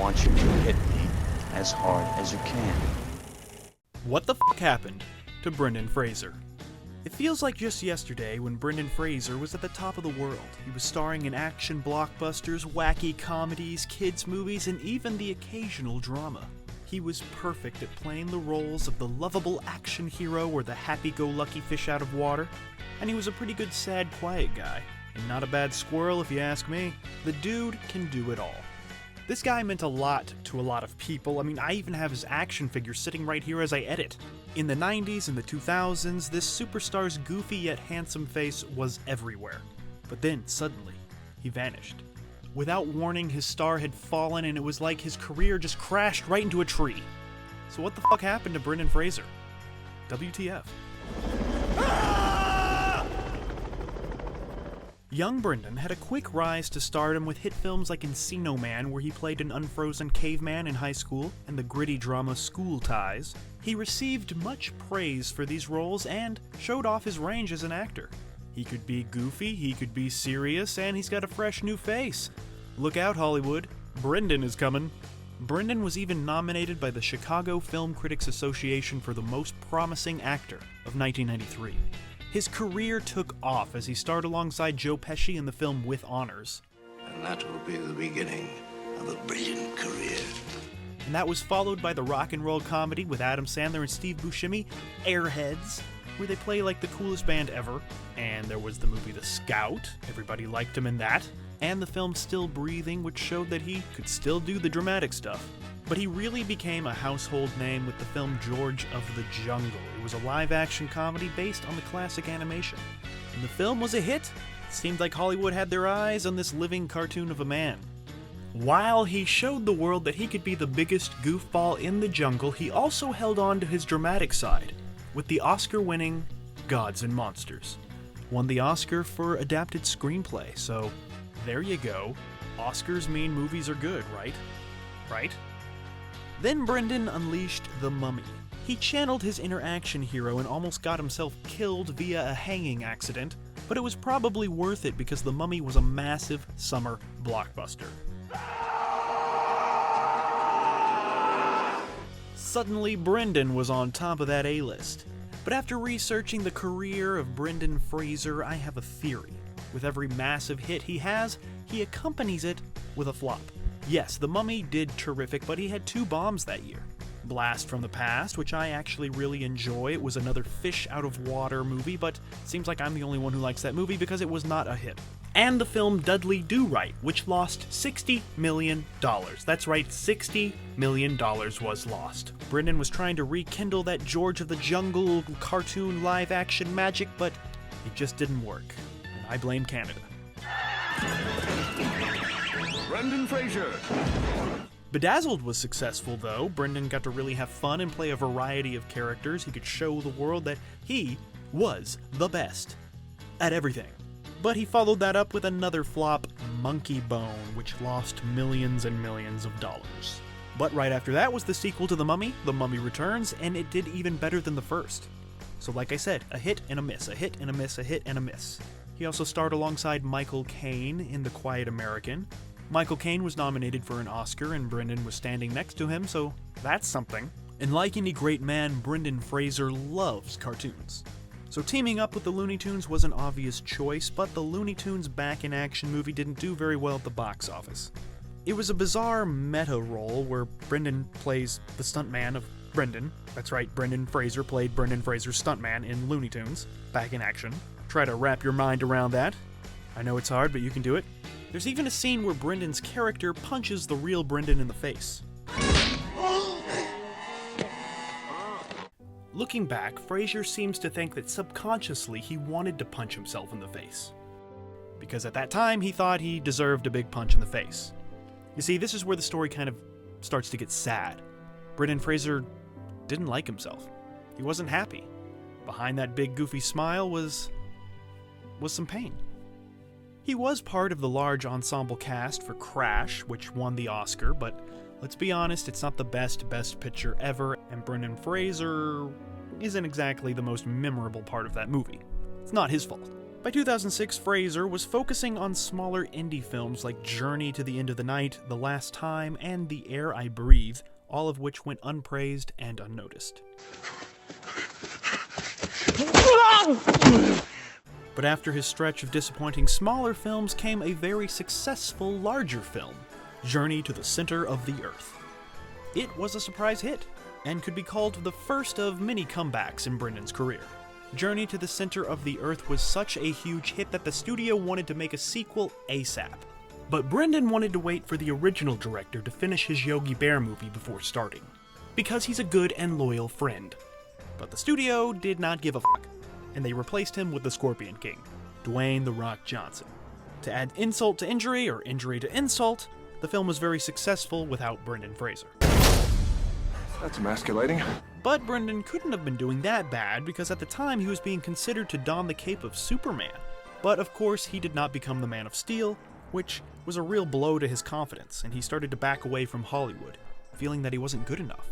want you to hit me as hard as you can. What the f*** happened to Brendan Fraser? It feels like just yesterday when Brendan Fraser was at the top of the world. He was starring in action blockbusters, wacky comedies, kids movies, and even the occasional drama. He was perfect at playing the roles of the lovable action hero or the happy-go-lucky fish out of water. And he was a pretty good sad, quiet guy. And not a bad squirrel if you ask me. The dude can do it all. This guy meant a lot to a lot of people. I mean, I even have his action figure sitting right here as I edit. In the 90s and the 2000s, this superstar's goofy yet handsome face was everywhere. But then, suddenly, he vanished. Without warning, his star had fallen and it was like his career just crashed right into a tree. So what the fuck happened to Brendan Fraser? WTF? Young Brendan had a quick rise to stardom with hit films like Encino Man, where he played an unfrozen caveman in high school, and the gritty drama School Ties. He received much praise for these roles and showed off his range as an actor. He could be goofy, he could be serious, and he's got a fresh new face. Look out, Hollywood. Brendan is coming. Brendan was even nominated by the Chicago Film Critics Association for the Most Promising Actor of 1993. His career took off as he starred alongside Joe Pesci in the film With Honors. And that will be the beginning of a brilliant career. And that was followed by the rock and roll comedy with Adam Sandler and Steve Buscemi, Airheads, where they play like the coolest band ever. And there was the movie The Scout, everybody liked him in that. And the film Still Breathing, which showed that he could still do the dramatic stuff. But he really became a household name with the film George of the Jungle. It was a live-action comedy based on the classic animation. And the film was a hit. It seemed like Hollywood had their eyes on this living cartoon of a man. While he showed the world that he could be the biggest goofball in the jungle, he also held on to his dramatic side with the Oscar-winning Gods and Monsters. Won the Oscar for adapted screenplay, so there you go. Oscars mean movies are good, right? Right? Then Brendan unleashed The Mummy. He channeled his inner action hero and almost got himself killed via a hanging accident, but it was probably worth it because The Mummy was a massive summer blockbuster. Suddenly, Brendan was on top of that A-list. But after researching the career of Brendan Fraser, I have a theory. With every massive hit he has, he accompanies it with a flop. Yes, The Mummy did terrific, but he had two bombs that year. Blast from the Past, which I actually really enjoy. It was another fish out of water movie, but it seems like I'm the only one who likes that movie because it was not a hit. And the film Dudley Do-Right, which lost $60 million. That's right, $60 million was lost. Brendan was trying to rekindle that George of the Jungle cartoon live-action magic, but it just didn't work. And I blame Canada. Brendan Fraser. Bedazzled was successful, though. Brendan got to really have fun and play a variety of characters. He could show the world that he was the best at everything. But he followed that up with another flop, Monkey Bone, which lost millions and millions of dollars. But right after that was the sequel to The Mummy Returns, and it did even better than the first. So like I said, a hit and a miss, a hit and a miss, a hit and a miss. He also starred alongside Michael Caine in The Quiet American. Michael Caine was nominated for an Oscar, and Brendan was standing next to him, so that's something. And like any great man, Brendan Fraser loves cartoons. So teaming up with the Looney Tunes was an obvious choice, but the Looney Tunes Back in Action movie didn't do very well at the box office. It was a bizarre meta role where Brendan plays the stuntman of Brendan. That's right, Brendan Fraser played Brendan Fraser's stuntman in Looney Tunes Back in Action. Try to wrap your mind around that. I know it's hard, but you can do it. There's even a scene where Brendan's character punches the real Brendan in the face. Looking back, Fraser seems to think that subconsciously he wanted to punch himself in the face. Because at that time, he thought he deserved a big punch in the face. You see, this is where the story kind of starts to get sad. Brendan Fraser didn't like himself. He wasn't happy. Behind that big goofy smile was some pain. He was part of the large ensemble cast for Crash, which won the Oscar, but let's be honest, it's not the best picture ever, and Brendan Fraser isn't exactly the most memorable part of that movie. It's not his fault. By 2006, Fraser was focusing on smaller indie films like Journey to the End of the Night, The Last Time, and The Air I Breathe, all of which went unpraised and unnoticed. But after his stretch of disappointing smaller films came a very successful larger film, Journey to the Center of the Earth. It was a surprise hit, and could be called the first of many comebacks in Brendan's career. Journey to the Center of the Earth was such a huge hit that the studio wanted to make a sequel ASAP. But Brendan wanted to wait for the original director to finish his Yogi Bear movie before starting, because he's a good and loyal friend. But the studio did not give a fuck, and they replaced him with the Scorpion King, Dwayne "The Rock" Johnson. To add insult to injury, or injury to insult, the film was very successful without Brendan Fraser. That's emasculating. But Brendan couldn't have been doing that bad because at the time he was being considered to don the cape of Superman. But of course he did not become the Man of Steel, which was a real blow to his confidence, and he started to back away from Hollywood, feeling that he wasn't good enough.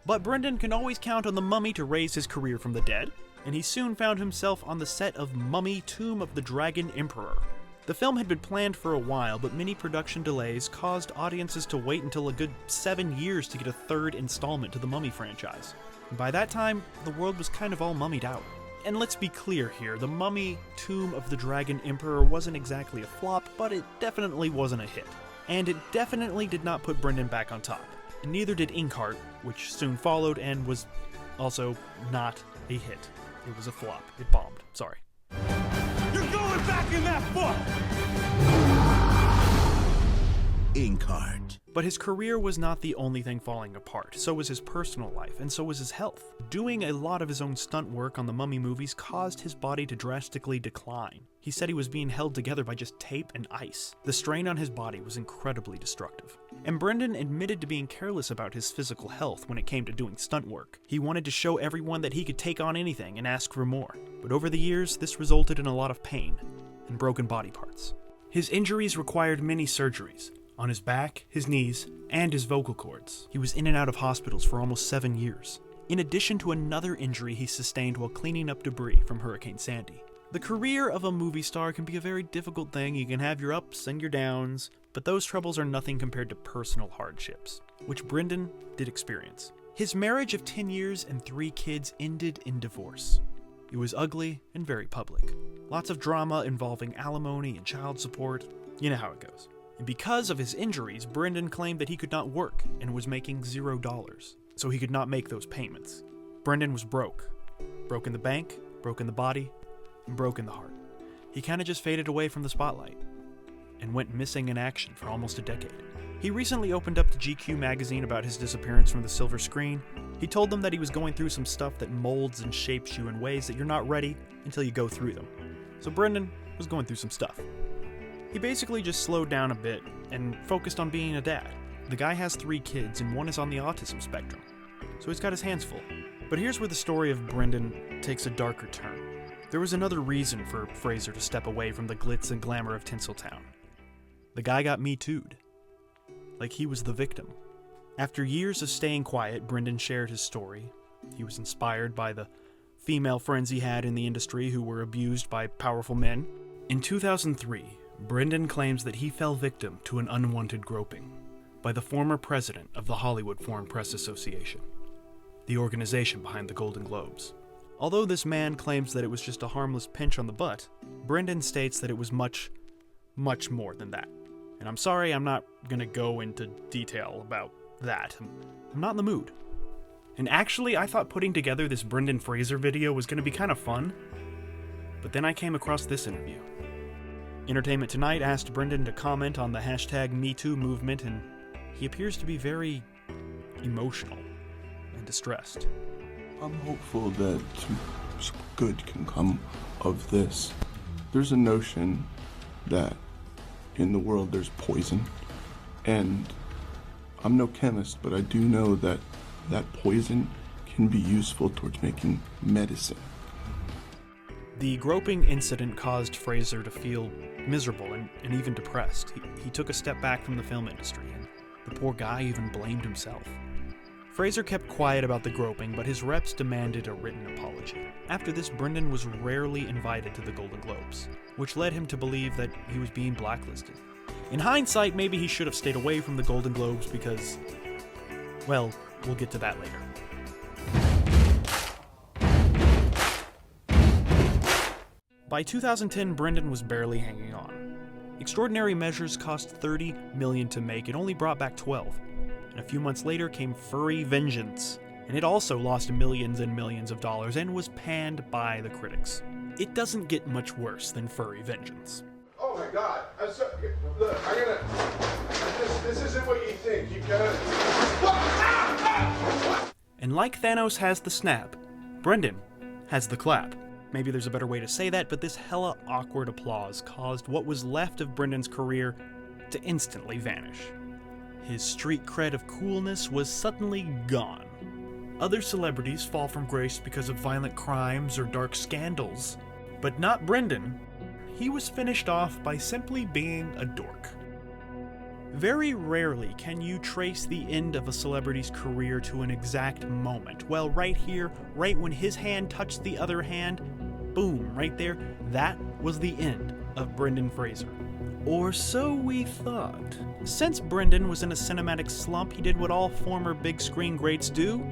But Brendan can always count on the Mummy to raise his career from the dead, and he soon found himself on the set of Mummy: Tomb of the Dragon Emperor. The film had been planned for a while, but many production delays caused audiences to wait until a good 7 years to get a third installment to the Mummy franchise. And by that time, the world was kind of all mummied out. And let's be clear here, the Mummy: Tomb of the Dragon Emperor wasn't exactly a flop, but it definitely wasn't a hit. And it definitely did not put Brendan back on top. And neither did Inkheart, which soon followed and was also not a hit. It was a flop. It bombed. Sorry. You're going back in that book! Inkheart. But his career was not the only thing falling apart, so was his personal life, and so was his health. Doing a lot of his own stunt work on the Mummy movies caused his body to drastically decline. He said he was being held together by just tape and ice. The strain on his body was incredibly destructive. And Brendan admitted to being careless about his physical health when it came to doing stunt work. He wanted to show everyone that he could take on anything and ask for more. But over the years, this resulted in a lot of pain and broken body parts. His injuries required many surgeries. On his back, his knees, and his vocal cords. He was in and out of hospitals for almost 7 years, in addition to another injury he sustained while cleaning up debris from Hurricane Sandy. The career of a movie star can be a very difficult thing. You can have your ups and your downs, but those troubles are nothing compared to personal hardships, which Brendan did experience. His marriage of 10 years and 3 kids ended in divorce. It was ugly and very public. Lots of drama involving alimony and child support. You know how it goes. And because of his injuries, Brendan claimed that he could not work and was making $0, so he could not make those payments. Brendan was broke. Broke in the bank, broke in the body, and broke in the heart. He kinda just faded away from the spotlight and went missing in action for almost a decade. He recently opened up to GQ magazine about his disappearance from the silver screen. He told them that he was going through some stuff that molds and shapes you in ways that you're not ready until you go through them. So Brendan was going through some stuff. He basically just slowed down a bit and focused on being a dad. The guy has 3 kids and one is on the autism spectrum, so he's got his hands full. But here's where the story of Brendan takes a darker turn. There was another reason for Fraser to step away from the glitz and glamour of Tinseltown. The guy got Me Too'd. Like he was the victim. After years of staying quiet, Brendan shared his story. He was inspired by the female friends he had in the industry who were abused by powerful men. In 2003, Brendan claims that he fell victim to an unwanted groping by the former president of the Hollywood Foreign Press Association, the organization behind the Golden Globes. Although this man claims that it was just a harmless pinch on the butt, Brendan states that it was much, much more than that. And I'm sorry, I'm not gonna go into detail about that. I'm not in the mood. And actually, I thought putting together this Brendan Fraser video was gonna be kind of fun, but then I came across this interview. Entertainment Tonight asked Brendan to comment on the #MeToo movement, and he appears to be very emotional and distressed. I'm hopeful that some good can come of this. There's a notion that in the world there's poison, and I'm no chemist, but I do know that that poison can be useful towards making medicine. The groping incident caused Fraser to feel miserable and even depressed. He took a step back from the film industry, and the poor guy even blamed himself. Fraser kept quiet about the groping, but his reps demanded a written apology. After this, Brendan was rarely invited to the Golden Globes, which led him to believe that he was being blacklisted. In hindsight, maybe he should have stayed away from the Golden Globes because, well, we'll get to that later. By 2010, Brendan was barely hanging on. Extraordinary Measures cost $30 million to make. It only brought back 12. And a few months later came Resurgence, and it also lost millions and millions of dollars and was panned by the critics. It doesn't get much worse than Resurgence. Oh my God! Look, this isn't what you think. You gotta. And like Thanos has the snap, Brendan has the clap. Maybe there's a better way to say that, but this hella awkward applause caused what was left of Brendan's career to instantly vanish. His street cred of coolness was suddenly gone. Other celebrities fall from grace because of violent crimes or dark scandals, but not Brendan. He was finished off by simply being a dork. Very rarely can you trace the end of a celebrity's career to an exact moment. Well, right here, right when his hand touched the other hand, boom, right there, that was the end of Brendan Fraser. Or so we thought. Since Brendan was in a cinematic slump, he did what all former big screen greats do.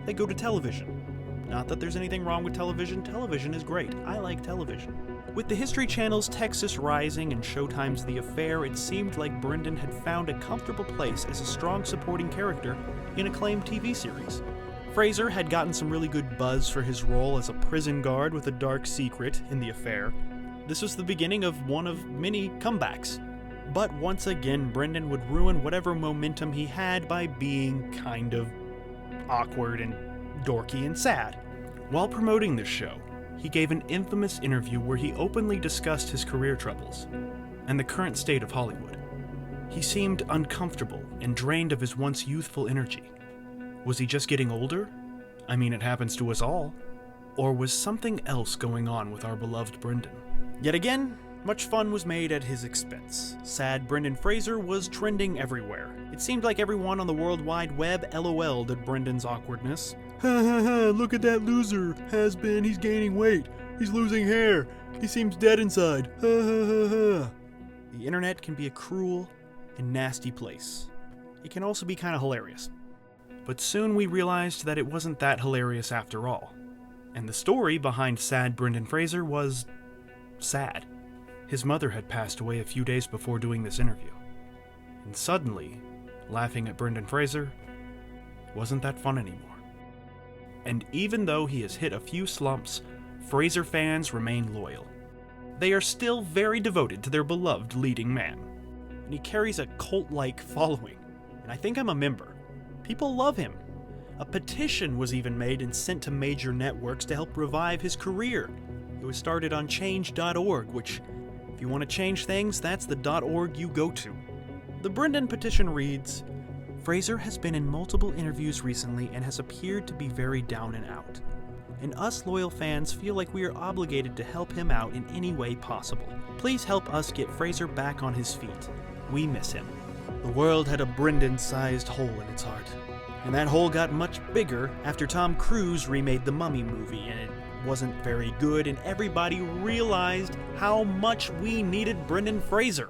They go to television. Not that there's anything wrong with television. Television is great. I like television. With the History Channel's Texas Rising and Showtime's The Affair, it seemed like Brendan had found a comfortable place as a strong supporting character in acclaimed TV series. Fraser had gotten some really good buzz for his role as a prison guard with a dark secret in The Affair. This was the beginning of one of many comebacks. But once again, Brendan would ruin whatever momentum he had by being kind of awkward and dorky and sad. While promoting this show, he gave an infamous interview where he openly discussed his career troubles and the current state of Hollywood. He seemed uncomfortable and drained of his once youthful energy. Was he just getting older? I mean, it happens to us all. Or was something else going on with our beloved Brendan? Yet again, much fun was made at his expense. Sad Brendan Fraser was trending everywhere. It seemed like everyone on the World Wide Web LOL'd at Brendan's awkwardness. Ha ha ha, look at that loser. Has been, he's gaining weight. He's losing hair. He seems dead inside. Ha ha ha ha. The internet can be a cruel and nasty place. It can also be kind of hilarious. But soon we realized that it wasn't that hilarious after all. And the story behind sad Brendan Fraser was sad. His mother had passed away a few days before doing this interview. And suddenly, laughing at Brendan Fraser wasn't that fun anymore. And even though he has hit a few slumps, Fraser fans remain loyal. They are still very devoted to their beloved leading man. And he carries a cult-like following. And I think I'm a member. People love him. A petition was even made and sent to major networks to help revive his career. It was started on change.org, which, if you want to change things, that's the .org you go to. The Brendan petition reads, Fraser has been in multiple interviews recently and has appeared to be very down and out. And us loyal fans feel like we are obligated to help him out in any way possible. Please help us get Fraser back on his feet. We miss him. The world had a Brendan-sized hole in its heart. And that hole got much bigger after Tom Cruise remade the Mummy movie, and it wasn't very good, and everybody realized how much we needed Brendan Fraser.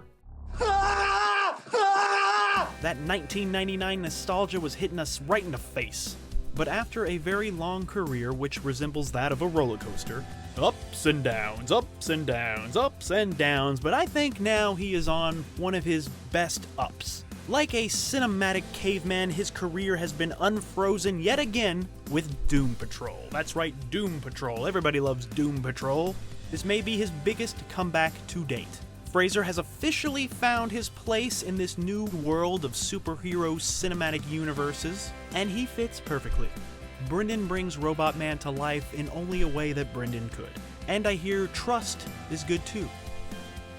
That 1999 nostalgia was hitting us right in the face. But after a very long career which resembles that of a roller coaster, ups and downs, ups and downs, ups and downs, but I think now he is on one of his best ups. Like a cinematic caveman, his career has been unfrozen yet again with Doom Patrol. That's right, Doom Patrol. Everybody loves Doom Patrol. This may be his biggest comeback to date. Fraser has officially found his place in this new world of superhero cinematic universes, and he fits perfectly. Brendan brings Robot Man to life in only a way that Brendan could. And I hear trust is good too.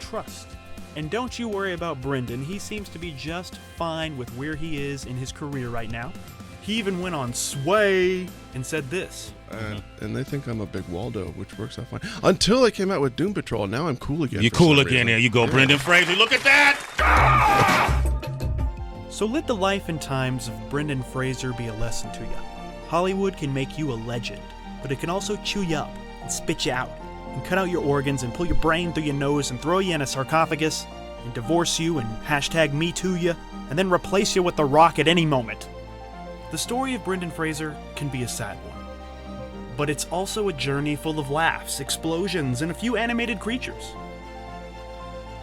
Trust. And don't you worry about Brendan, he seems to be just fine with where he is in his career right now. He even went on Sway and said this. And they think I'm a big Waldo, which works out fine. Until I came out with Doom Patrol, now I'm cool again. You're cool again. There you go, Brendan Fraser. Look at that! So let the life and times of Brendan Fraser be a lesson to you. Hollywood can make you a legend, but it can also chew you up and spit you out, and cut out your organs and pull your brain through your nose and throw you in a sarcophagus, and divorce you and hashtag me to you, and then replace you with The Rock at any moment. The story of Brendan Fraser can be a sad one, but it's also a journey full of laughs, explosions, and a few animated creatures.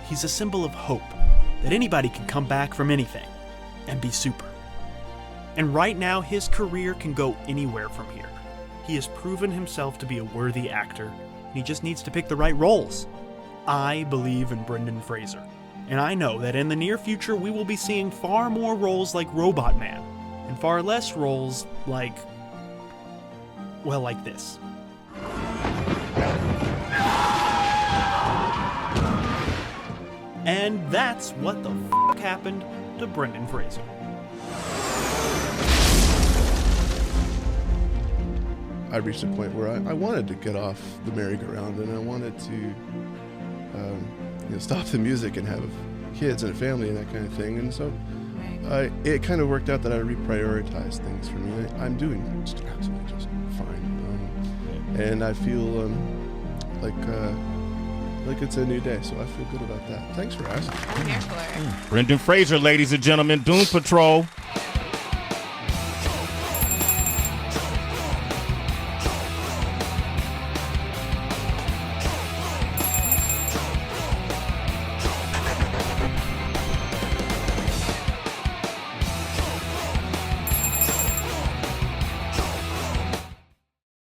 He's a symbol of hope, that anybody can come back from anything and be super. And right now, his career can go anywhere from here. He has proven himself to be a worthy actor, and he just needs to pick the right roles. I believe in Brendan Fraser, and I know that in the near future we will be seeing far more roles like Robot Man, and far less roles like, well, like this. And that's what the f*** happened to Brendan Fraser. I reached a point where I wanted to get off the merry-go-round, and I wanted to stop the music and have kids and a family and that kind of thing. And so it kind of worked out that I reprioritized things for me. I'm doing just absolutely just fine. And I feel like it's a new day, so I feel good about that. Thanks for asking. I'm here for it. Brendan Fraser, ladies and gentlemen, Doom Patrol.